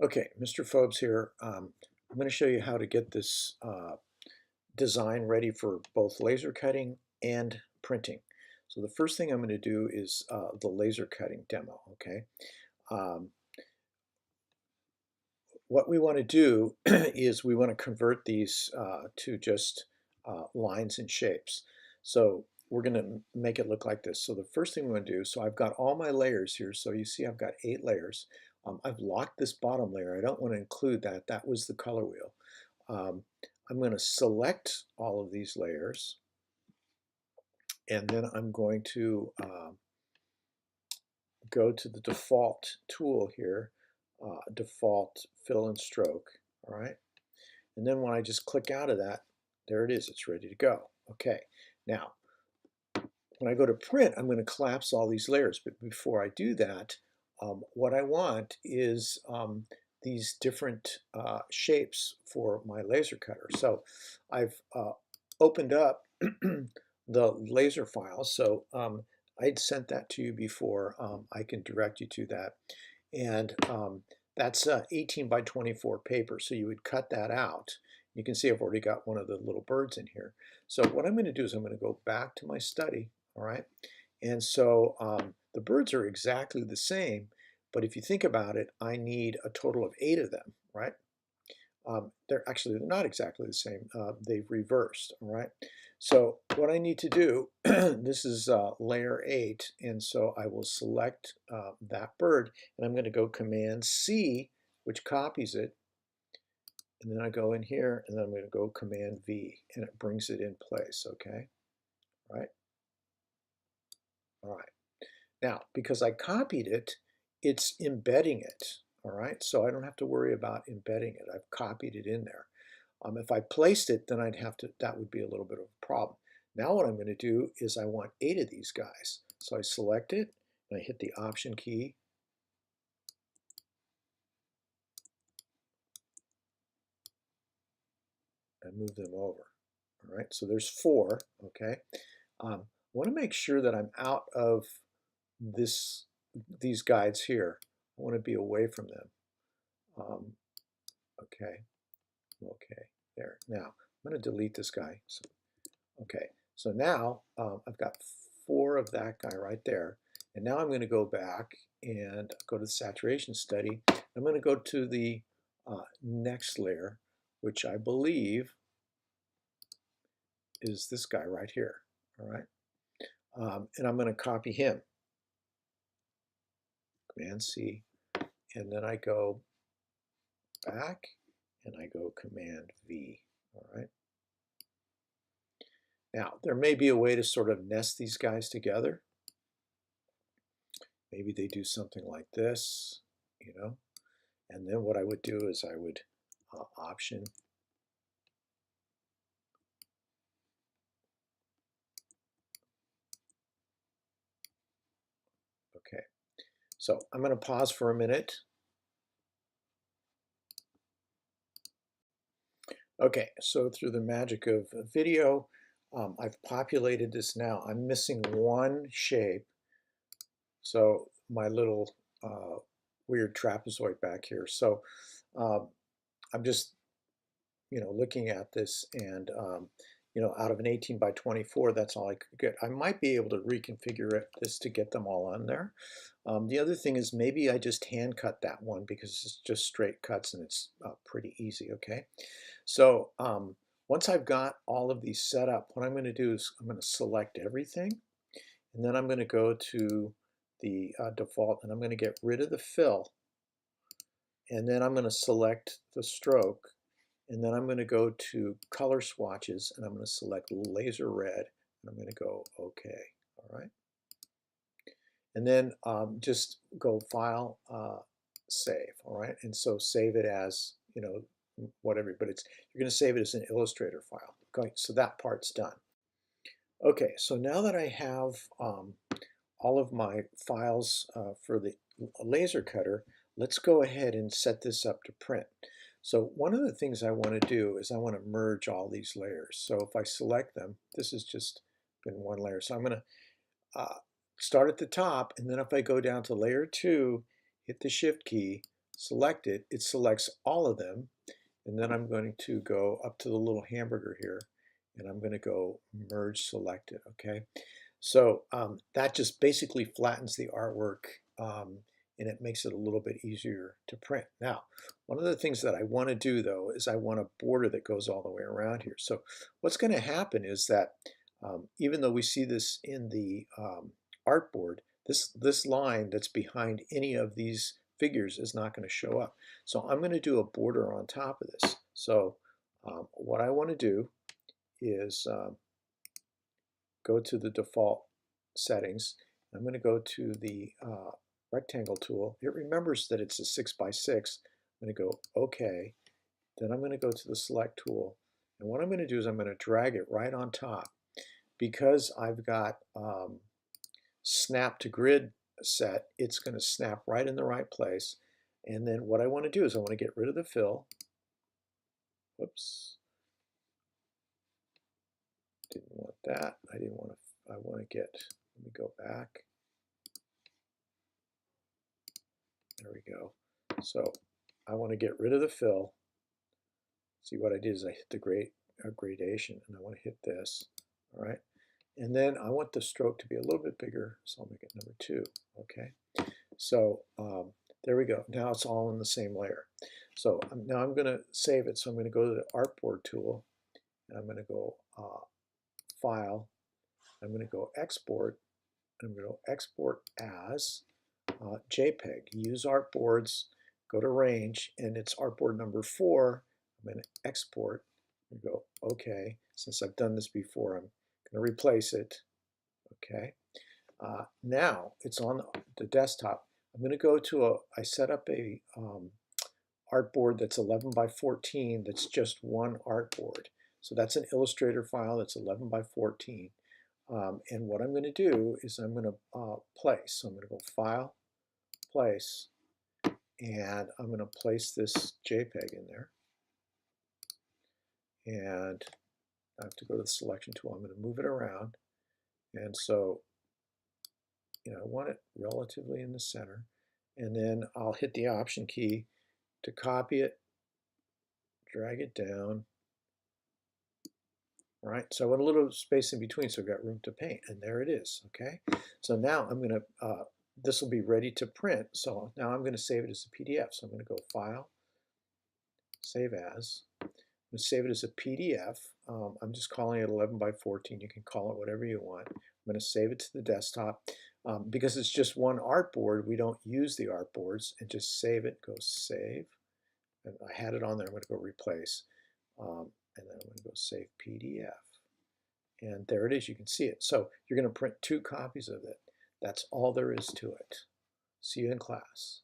Okay, Mr. Phobes here. I'm going to show you how to get this design ready for both laser cutting and printing. So the first thing I'm going to do is the laser cutting demo, okay? Um, what we want to do is we want to convert these to just lines and shapes. So we're going to make it look like this. So the first thing we want to do, so I've got all my layers here. So you see I've got 8 layers. I've locked this bottom layer. I don't want to include that. That was the color wheel. I'm going to select all of these layers, and then I'm going to go to the default tool here, default fill and stroke, all right? And then when I just click out of that, there it is, it's ready to go. Okay, now when I go to print, I'm going to collapse all these layers, but before I do that, what I want is these different shapes for my laser cutter. So I've opened up the laser file, so I'd sent that to you before. I can direct you to that. And that's 18 by 24 paper, so you would cut that out. You can see I've already got one of the little birds in here. So what I'm going to do is I'm going to go back to my study, all right? And so the birds are exactly the same, but if you think about it, I need a total of 8 of them, right? They're not exactly the same. They've reversed, all right? So what I need to do, this is layer 8, and so I will select that bird, and I'm going to go Command C, which copies it, and then I go in here, and then I'm going to go Command V, and it brings it in place, okay? All right? All right. Now, because I copied it, it's embedding it, all right? So I don't have to worry about embedding it. I've copied it in there. If I placed it, then that would be a little bit of a problem. Now what I'm going to do is I want 8 of these guys. So I select it, and I hit the Option key. And move them over. All right, so there's 4, okay? I want to make sure that I'm out of these guides here. I want to be away from them. Okay, there. Now, I'm going to delete this guy. So, okay, so now I've got 4 of that guy right there. And now I'm going to go back and go to the saturation study. I'm going to go to the next layer, which I believe is this guy right here. All right, and I'm going to copy him. Command C, and then I go back and I go Command V. All right. Now, there may be a way to sort of nest these guys together. Maybe they do something like this, you know. And then what I would do is I would Option. Okay. So I'm going to pause for a minute. Okay, so through the magic of video, I've populated this now. I'm missing one shape. So my little weird trapezoid back here. So I'm just, looking at this, and out of an 18 by 24, that's all I could get. I might be able to reconfigure this to get them all on there. The other thing is maybe I just hand cut that one because it's just straight cuts and it's pretty easy, okay? So once I've got all of these set up, what I'm going to do is I'm going to select everything, and then I'm going to go to the default, and I'm going to get rid of the fill, and then I'm going to select the stroke, and then I'm going to go to color swatches, and I'm going to select laser red, and I'm going to go OK. All right. And then just go File, Save. All right. And so save it as, whatever, but you're going to save it as an Illustrator file. Okay. So that part's done. Okay. So now that I have all of my files for the laser cutter, let's go ahead and set this up to print. So one of the things I want to do is I want to merge all these layers. So if I select them, this has just been one layer. So I'm going to start at the top, and then if I go down to layer 2, hit the Shift key, select it, it selects all of them. And then I'm going to go up to the little hamburger here, and I'm going to go merge selected, okay? So that just basically flattens the artwork, and it makes it a little bit easier to print. Now, one of the things that I want to do though is I want a border that goes all the way around here. So what's going to happen is that even though we see this in the artboard, this line that's behind any of these figures is not going to show up. So I'm going to do a border on top of this. So what I want to do is go to the default settings. I'm going to go to the rectangle tool. It remembers that it's a 6x6. I'm going to go OK. Then I'm going to go to the select tool. And what I'm going to do is I'm going to drag it right on top. Because I've got snap to grid set, it's going to snap right in the right place. And then what I want to do is I want to get rid of the fill. Whoops. Didn't want that. I want to get, let me go back. There we go. So I want to get rid of the fill. See what I did is I hit the gradation, and I want to hit this. All right. And then I want the stroke to be a little bit bigger, so I'll make it number 2. Okay. So there we go. Now it's all in the same layer. So now I'm going to save it. So I'm going to go to the artboard tool, and I'm going to go File. I'm going to go Export. I'm going to go Export as JPEG. Use artboards. Go to Range, and it's artboard number 4. I'm going to export and go OK. Since I've done this before, I'm going to replace it. Okay. Now it's on the desktop. I'm going to go to I set up a artboard that's 11 by 14. That's just one artboard. So that's an Illustrator file that's 11 by 14. And what I'm going to do is I'm going to place. So I'm going to go File, Place, and I'm going to place this JPEG in there. And I have to go to the selection tool. I'm going to move it around. And so, I want it relatively in the center. And then I'll hit the Option key to copy it, drag it down. All right, so I want a little space in between so I've got room to paint. And there it is, okay? So now I'm going to, this will be ready to print. So now I'm going to save it as a PDF. So I'm going to go File, Save As. I'm going to save it as a PDF. I'm just calling it 11 by 14. You can call it whatever you want. I'm going to save it to the desktop. Because it's just one artboard, we don't use the artboards, and just save it. Go Save. And I had it on there. I'm going to go Replace. And then I'm going to go Save PDF. And there it is. You can see it. So you're going to print 2 copies of it. That's all there is to it. See you in class.